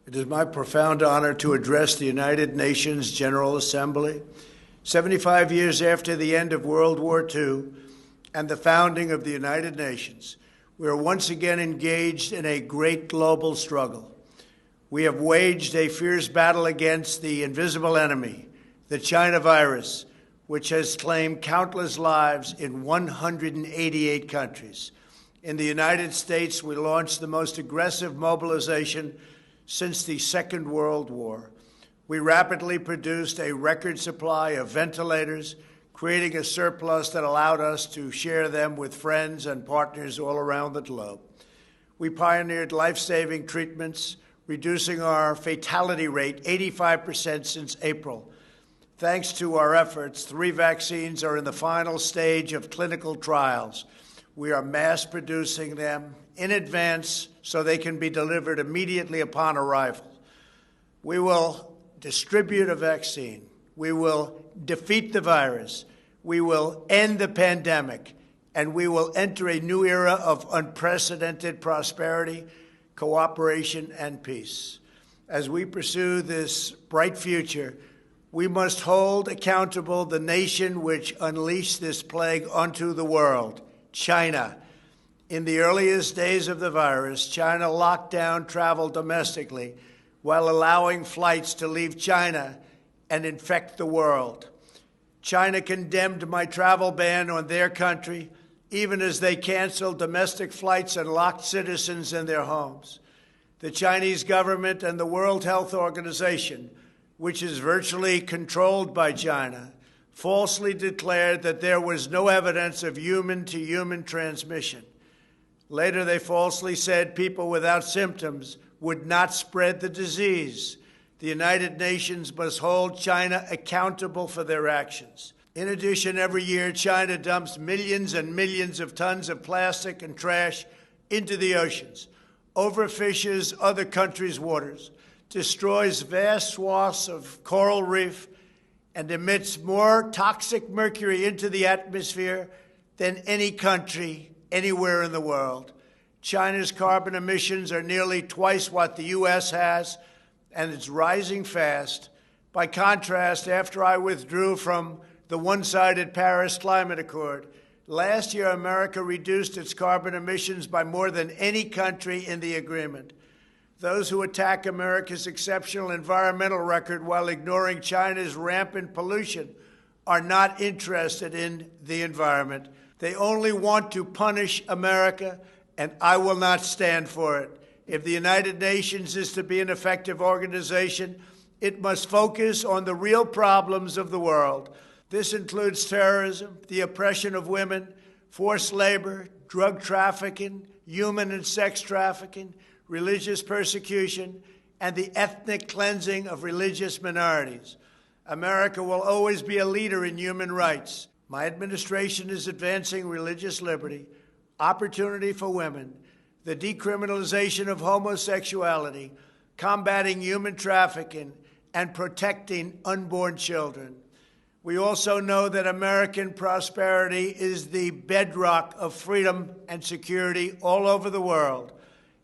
It is my profound honor to address the United Nations General Assembly 75 years after the end of World War II and the founding of the United Nations. We are once again engaged in a great global struggle. We have waged a fierce battle against the invisible enemy, the China virus, which has claimed countless lives in 188 countries. In the United States, we launched the most aggressive mobilization since the Second World War. We rapidly produced a record supply of ventilators, creating a surplus that allowed us to share them with friends and partners all around the globe. We pioneered life-saving treatments, reducing our fatality rate 85% since April. Thanks to our efforts, 3 vaccines are in the final stage of clinical trials. We are mass producing them in advance so they can be delivered immediately upon arrival. We will distribute a vaccine. We will defeat the virus. We will end the pandemic. And we will enter a new era of unprecedented prosperity, cooperation, and peace. As we pursue this bright future, we must hold accountable the nation which unleashed this plague onto the world, China. In the earliest days of the virus, China locked down travel domestically while allowing flights to leave China and infect the world. China condemned my travel ban on their country, even as they canceled domestic flights and locked citizens in their homes. The Chinese government and the World Health Organization, which is virtually controlled by China, falsely declared that there was no evidence of human-to-human transmission. Later, they falsely said people without symptoms would not spread the disease. The United Nations must hold China accountable for their actions. In addition, every year, China dumps millions and millions of tons of plastic and trash into the oceans, overfishes other countries' waters, destroys vast swaths of coral reef, and emits more toxic mercury into the atmosphere than any country anywhere in the world. China's carbon emissions are nearly twice what the U.S. has, and it's rising fast. By contrast, after I withdrew from the one-sided Paris Climate Accord, last year America reduced its carbon emissions by more than any country in the agreement. Those who attack America's exceptional environmental record while ignoring China's rampant pollution are not interested in the environment. They only want to punish America, and I will not stand for it. If the United Nations is to be an effective organization, it must focus on the real problems of the world. This includes terrorism, the oppression of women, forced labor, drug trafficking, human and sex trafficking, religious persecution, and the ethnic cleansing of religious minorities. America will always be a leader in human rights. My administration is advancing religious liberty, opportunity for women, the decriminalization of homosexuality, combating human trafficking, and protecting unborn children. We also know that American prosperity is the bedrock of freedom and security all over the world.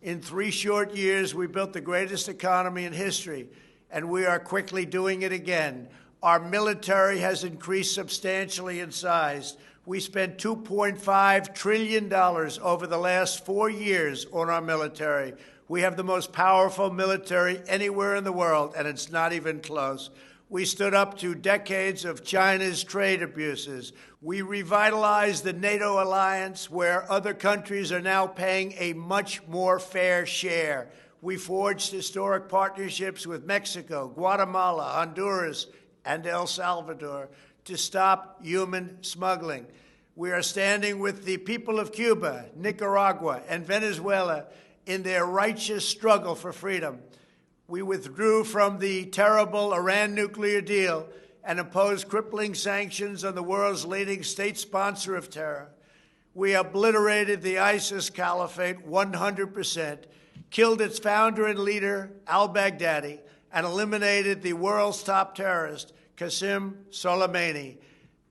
In 3 short years, we built the greatest economy in history, and we are quickly doing it again. Our military has increased substantially in size. We spent $2.5 trillion over the last 4 years on our military. We have the most powerful military anywhere in the world, and it's not even close. We stood up to decades of China's trade abuses. We revitalized the NATO alliance, where other countries are now paying a much more fair share. We forged historic partnerships with Mexico, Guatemala, Honduras, and El Salvador to stop human smuggling. We are standing with the people of Cuba, Nicaragua, and Venezuela in their righteous struggle for freedom. We withdrew from the terrible Iran nuclear deal and imposed crippling sanctions on the world's leading state sponsor of terror. We obliterated the ISIS caliphate 100%, killed its founder and leader, al-Baghdadi, and eliminated the world's top terrorist, Qasem Soleimani.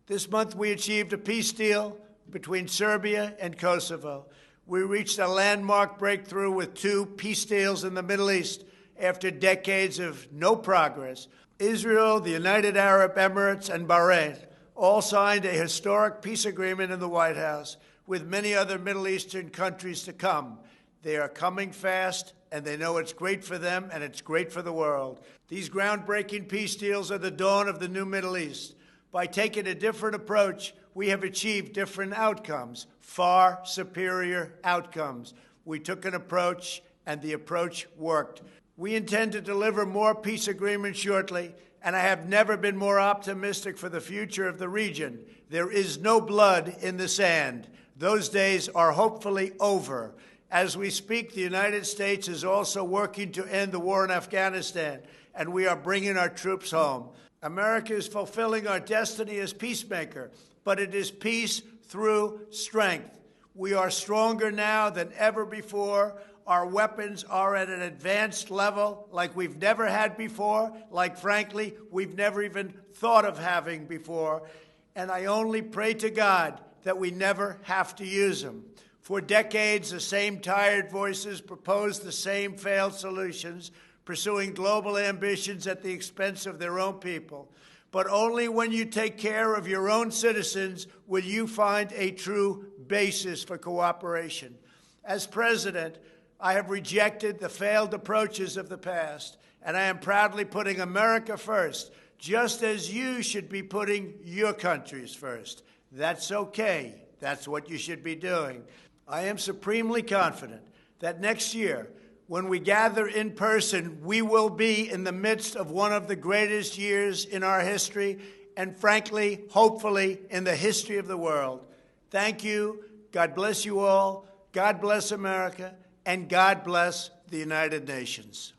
This month, we achieved a peace deal between Serbia and Kosovo. We reached a landmark breakthrough with 2 peace deals in the Middle East, after decades of no progress. Israel, the United Arab Emirates, and Bahrain all signed a historic peace agreement in the White House, with many other Middle Eastern countries to come. They are coming fast, and they know it's great for them and it's great for the world. These groundbreaking peace deals are the dawn of the new Middle East. By taking a different approach, we have achieved different outcomes, far superior outcomes. We took an approach, and the approach worked. We intend to deliver more peace agreements shortly, and I have never been more optimistic for the future of the region. There is no blood in the sand. Those days are hopefully over. As we speak, the United States is also working to end the war in Afghanistan, and we are bringing our troops home. America is fulfilling our destiny as peacemaker, but it is peace through strength. We are stronger now than ever before. Our weapons are at an advanced level like we've never had before, like, frankly, we've never even thought of having before. And I only pray to God that we never have to use them. For decades, the same tired voices proposed the same failed solutions, pursuing global ambitions at the expense of their own people. But only when you take care of your own citizens will you find a true basis for cooperation. As president, I have rejected the failed approaches of the past, and I am proudly putting America first, just as you should be putting your countries first. That's okay. That's what you should be doing. I am supremely confident that next year, when we gather in person, we will be in the midst of one of the greatest years in our history, and frankly, hopefully, in the history of the world. Thank you. God bless you all. God bless America. And God bless the United Nations.